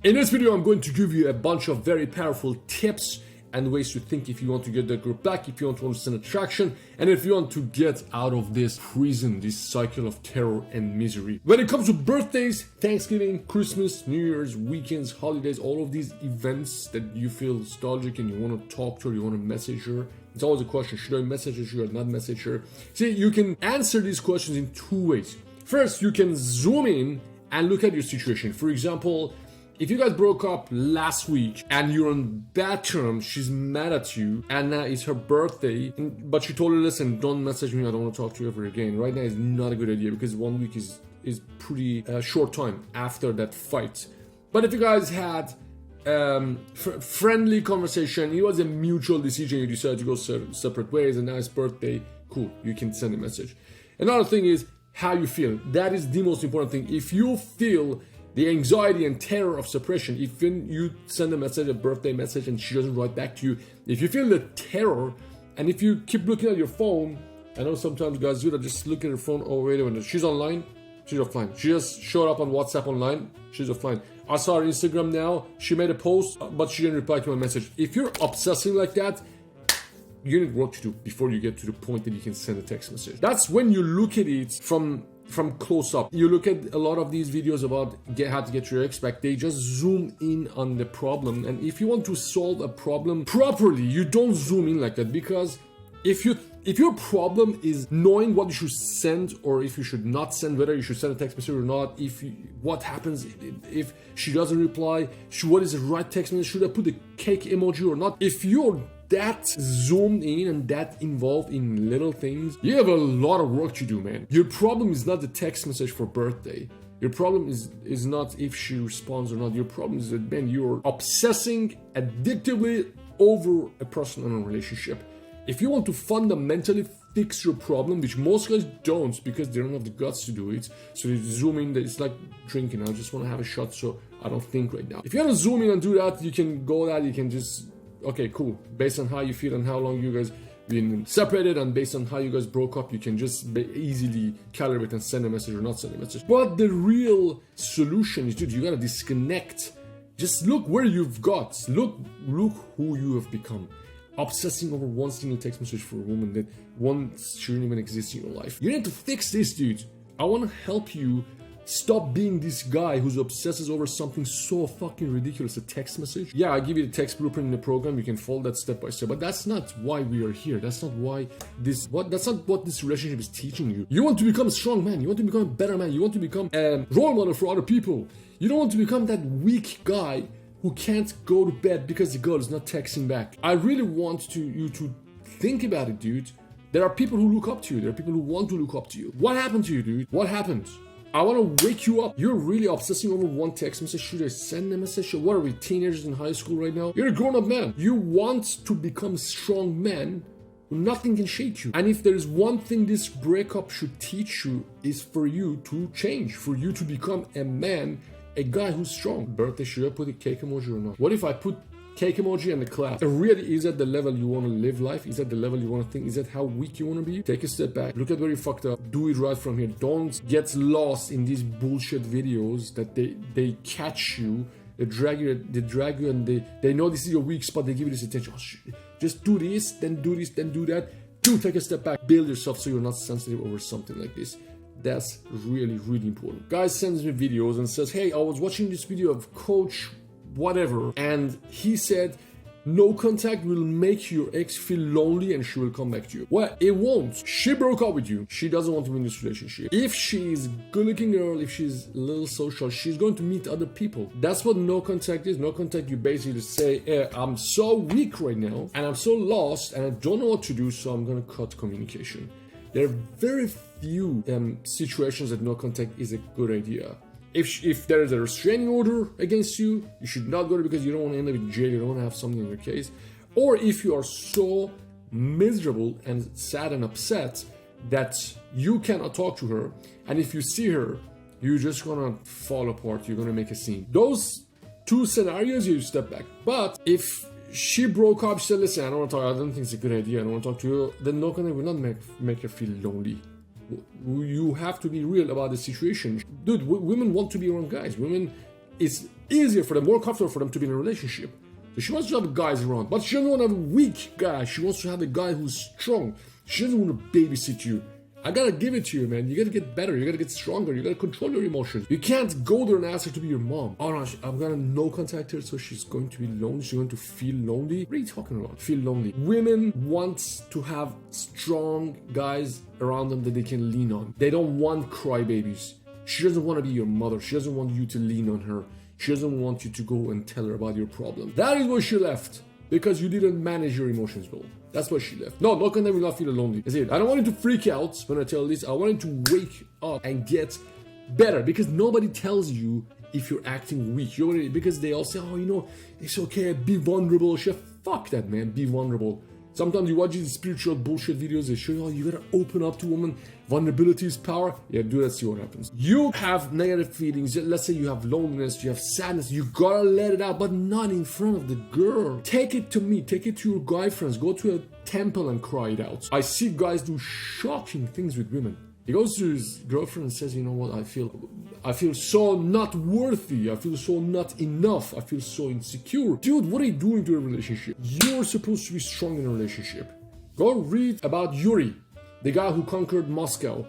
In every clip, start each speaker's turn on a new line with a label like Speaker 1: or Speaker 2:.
Speaker 1: In this video, I'm going to give you a bunch of very powerful tips and ways to think if you want to get that girl back, if you want to understand attraction, and if you want to get out of this prison, this cycle of terror and misery. When it comes to birthdays, Thanksgiving, Christmas, New Year's, weekends, holidays, all of these events that you feel nostalgic and you want to talk to her, you want to message her, it's always a question, should I message her, should I not message her? See, you can answer these questions in two ways. First, you can zoom in and look at your situation. For example, if you guys broke up last week and you're on bad terms, she's mad at you, and now it's her birthday, but she told her, listen, don't message me, I don't want to talk to you ever again. Right now is not a good idea because 1 week is pretty short time after that fight. But if you guys had friendly conversation, it was a mutual decision, you decided to go separate ways, and now it's birthday, cool, you can send a message. Another thing is how you feel. That is the most important thing. If you feel the anxiety and terror of separation, if you send a message, a birthday message, and she doesn't write back to you, if you feel the terror, and if you keep looking at your phone, I know sometimes guys do that, just look at your phone, oh wait a minute, she's online, she's offline. She just showed up on WhatsApp online, she's offline. I saw her Instagram now, she made a post, but she didn't reply to my message. If you're obsessing like that, you need work to do before you get to the point that you can send a text message. That's when you look at it from close up. You look at a lot of these videos about how to get your ex back, they just zoom in on the problem. And if you want to solve a problem properly, you don't zoom in like that, because if your problem is knowing what you should send or if you should not send, whether you should send a text message or not, what happens if she doesn't reply, what is the right text message, should I put the cake emoji or not, if you're that zoomed in and that involved in little things, you have a lot of work to do, man. Your problem is not the text message for birthday. Your problem is not if she responds or not. Your problem is that, man, you're obsessing addictively over a person in a relationship. If you want to fundamentally fix your problem, which most guys don't because they don't have the guts to do it, so they zoom in, it's like drinking, I just want to have a shot so I don't think right now. If you want to zoom in and do that, you can go that, you can just, okay, cool. Based on how you feel and how long you guys been separated and based on how you guys broke up, you can just easily calibrate and send a message or not send a message. But the real solution is, dude, you gotta disconnect. Just look where you've got. Look who you have become. Obsessing over one single text message for a woman that once shouldn't even exist in your life. You need to fix this, dude. I want to help you stop being this guy who's obsesses over something so fucking ridiculous, a text message. Yeah, I give you the text blueprint in the program, you can follow that step by step, but that's not why we are here. That's not why that's not what this relationship is teaching you. You want to become a strong man, you want to become a better man, you want to become a role model for other people. You don't want to become that weak guy who can't go to bed because the girl is not texting back. I really want you to think about it, dude. There are people who look up to you, there are people who want to look up to you. What happened to you, dude? What happened? I want to wake you up. You're really obsessing over one text message. Should I send a message? What are we, teenagers in high school right now? You're a grown-up man. You want to become a strong man. Nothing can shake you. And if there is one thing this breakup should teach you, is for you to change, for you to become a man, a guy who's strong. Birthday, should I put a cake emoji or not? What if I put cake emoji and the clap? Really, is that the level you want to live life? Is that the level you want to think? Is that how weak you want to be? Take a step back. Look at where you fucked up. Do it right from here. Don't get lost in these bullshit videos that they catch you. They drag you and they know this is your weak spot. They give you this attention. Oh, shit. Just do this, then do that. Take a step back. Build yourself so you're not sensitive over something like this. That's really, really important. Guy sends me videos and says, hey, I was watching this video of Coach whatever, and he said no contact will make your ex feel lonely and she will come back to you. Well, it won't. She broke up with you. She doesn't want to be in this relationship. If she's good looking girl, if she's a little social, she's going to meet other people. That's what no contact is. No contact, you basically say, I'm so weak right now and I'm so lost and I don't know what to do, so I'm going to cut communication. There are very few situations that no contact is a good idea. If there is a restraining order against you, you should not go there because you don't want to end up in jail, you don't want to have something in your case. Or if you are so miserable and sad and upset that you cannot talk to her, and if you see her, you're just gonna fall apart, you're gonna make a scene. Those two scenarios, you step back. But if she broke up, she said, listen, I don't want to talk, I don't think it's a good idea, I don't want to talk to you, then no contact will not make her feel lonely. You have to be real about the situation. Dude, women want to be around guys. Women, it's easier for them, more comfortable for them to be in a relationship. So she wants to have guys around, but she doesn't want to have a weak guy. She wants to have a guy who's strong. She doesn't want to babysit you. I gotta give it to you, man. You gotta get better. You gotta get stronger. You gotta control your emotions. You can't go there and ask her to be your mom. Oh no, I'm gonna no contact her, so she's going to be lonely. She's going to feel lonely. What are you talking about? Feel lonely. Women want to have strong guys around them that they can lean on. They don't want crybabies. She doesn't want to be your mother. She doesn't want you to lean on her. She doesn't want you to go and tell her about your problem. That is why she left. Because you didn't manage your emotions well. That's why she left. No content will not feel lonely. That's it. I don't want you to freak out when I tell this. I want you to wake up and get better. Because nobody tells you if you're acting weak. Because they all say, oh, you know, it's okay, be vulnerable. Fuck that, man. Be vulnerable. Sometimes you watch these spiritual bullshit videos, they show you, oh, you gotta open up to women. Vulnerability is power. Yeah, do that, see what happens. You have negative feelings. Let's say you have loneliness, you have sadness. You gotta let it out, but not in front of the girl. Take it to me. Take it to your guy friends. Go to a temple and cry it out. I see guys do shocking things with women. He goes to his girlfriend and says, you know what, I feel so not worthy. I feel so not enough. I feel so insecure. Dude, what are you doing to a relationship? You're supposed to be strong in a relationship. Go read about Yuri, the guy who conquered Moscow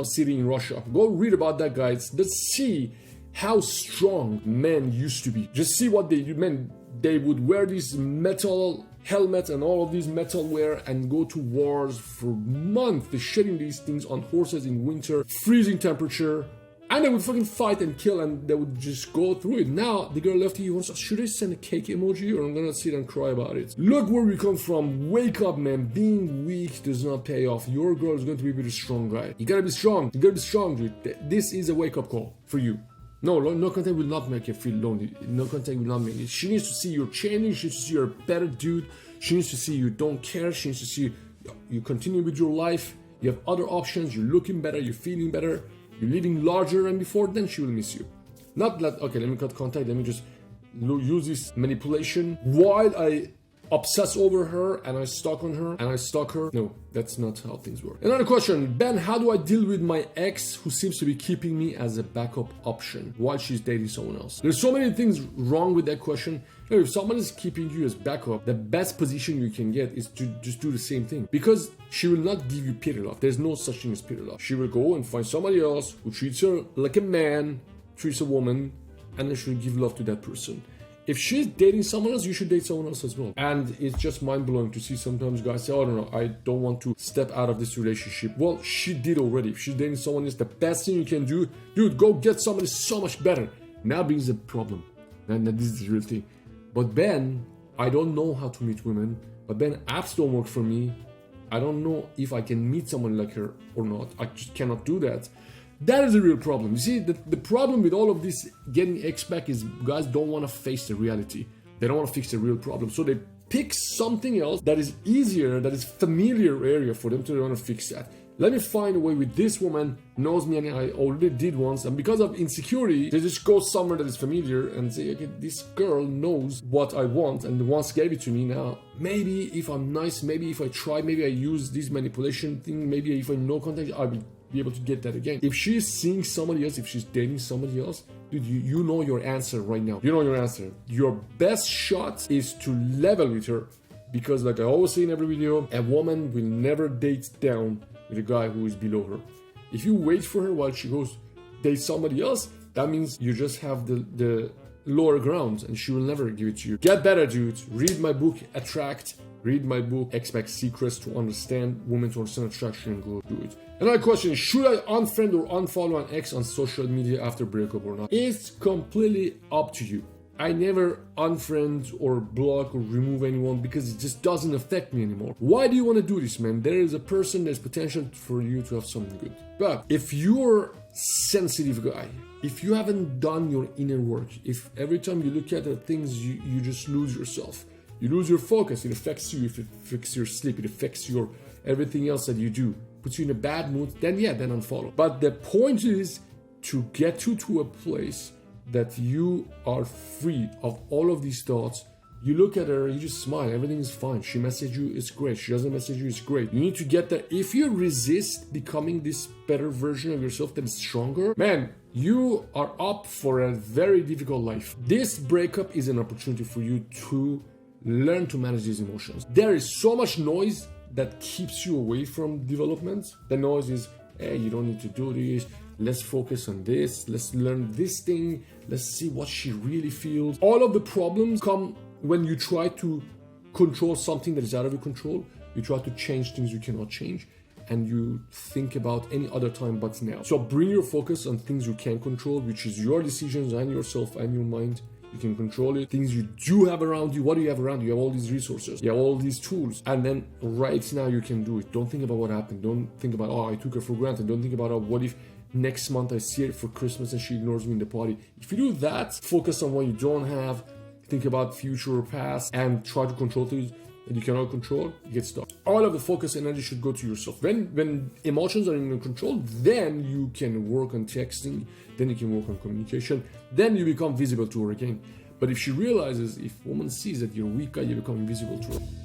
Speaker 1: City in Russia. Go read about that guy. Let's see how strong men used to be. Just see what they do. Men, they would wear these metal helmets and all of these metal wear and go to wars for months. They're shedding these things on horses in winter, freezing temperature, and they would fucking fight and kill, and they would just go through it. Now the girl left you wants, should I send a cake emoji or I'm gonna sit and cry about it? Look where we come from. Wake up, man. Being weak does not pay off. Your girl is going to be with a strong guy. You gotta be strong. You gotta be strong, dude. This is a wake up call for you. No content will not make you feel lonely. No content will not make it. She needs to see you're changing. She needs to see you're a better dude. She needs to see you don't care. She needs to see you continue with your life. You have other options. You're looking better. You're feeling better. You're living larger than before. Then she will miss you. Not that, okay, let me cut contact. Let me just use this manipulation while I obsess over her and I stalk on her and I stalk her. No, that's not how things work. Another question. Ben, how do I deal with my ex who seems to be keeping me as a backup option while she's dating someone else? There's so many things wrong with that question. You know, if someone is keeping you as backup, the best position you can get is to just do the same thing. Because she will not give you pity love. There's no such thing as pity love. She will go and find somebody else who treats her like a man, treats a woman, and then she'll give love to that person. If she's dating someone else, you should date someone else as well. And it's just mind-blowing to see sometimes guys say, oh, no, I don't want to step out of this relationship. Well, she did already. If she's dating someone else, the best thing you can do, dude, go get somebody so much better. Now brings a problem. And this is the real thing. But Ben, I don't know how to meet women. But Ben, apps don't work for me. I don't know if I can meet someone like her or not. I just cannot do that. That is a real problem. You see, the problem with all of this getting X back is guys don't want to face the reality. They don't want to fix the real problem. So they pick something else that is easier, that is familiar area for them to want to fix that. Let me find a way with this woman, knows me and I already did once, and because of insecurity, they just go somewhere that is familiar and say, okay, this girl knows what I want and once gave it to me. Now, maybe if I'm nice, maybe if I try, maybe I use this manipulation thing, maybe if I know content, I will be able to get that again. If she's seeing somebody else, if she's dating somebody else, dude, you know your answer right now. You know your answer. Your best shot is to level with her, because like I always say in every video, a woman will never date down with a guy who is below her. If you wait for her while she goes date somebody else, that means you just have the lower ground and she will never give it to you. Get better, dude. Read my book, Attract. Read my book, Expect Secrets, to understand women, to understand attraction, and go do it. Another question is, should I unfriend or unfollow an ex on social media after breakup or not? It's completely up to you. I never unfriend or block or remove anyone because it just doesn't affect me anymore. Why do you want to do this, man? There is a person, there's potential for you to have something good. But if you're sensitive guy, if you haven't done your inner work, if every time you look at the things you just lose yourself, you lose your focus, it affects you, if it affects your sleep, it affects your everything else that you do, puts you in a bad mood, then unfollow. But the point is to get you to a place that you are free of all of these thoughts. You look at her, you just smile, everything is fine. She messages you, it's great. She doesn't message you, it's great. You need to get that. If you resist becoming this better version of yourself that is stronger, man, you are up for a very difficult life. This breakup is an opportunity for you to learn to manage these emotions. There is so much noise that keeps you away from development. The noise is, hey, you don't need to do this. Let's focus on this. Let's learn this thing. Let's see what she really feels. All of the problems come when you try to control something that is out of your control. You try to change things you cannot change, and you think about any other time but now. So bring your focus on things you can control, which is your decisions and yourself and your mind. You can control it. Things you do have around you. What do you have around you? You have all these resources. You have all these tools. And then right now you can do it. Don't think about what happened. Don't think about, oh, I took her for granted. Don't think about, oh, what if next month I see her for Christmas and she ignores me in the party. If you do that, focus on what you don't have. Think about future or past and try to control things that you cannot control, you get stuck. All of the focus and energy should go to yourself. When emotions are in your control, then you can work on texting, then you can work on communication, then you become visible to her again. But if she realizes, if woman sees that you're weak guy, you become invisible to her.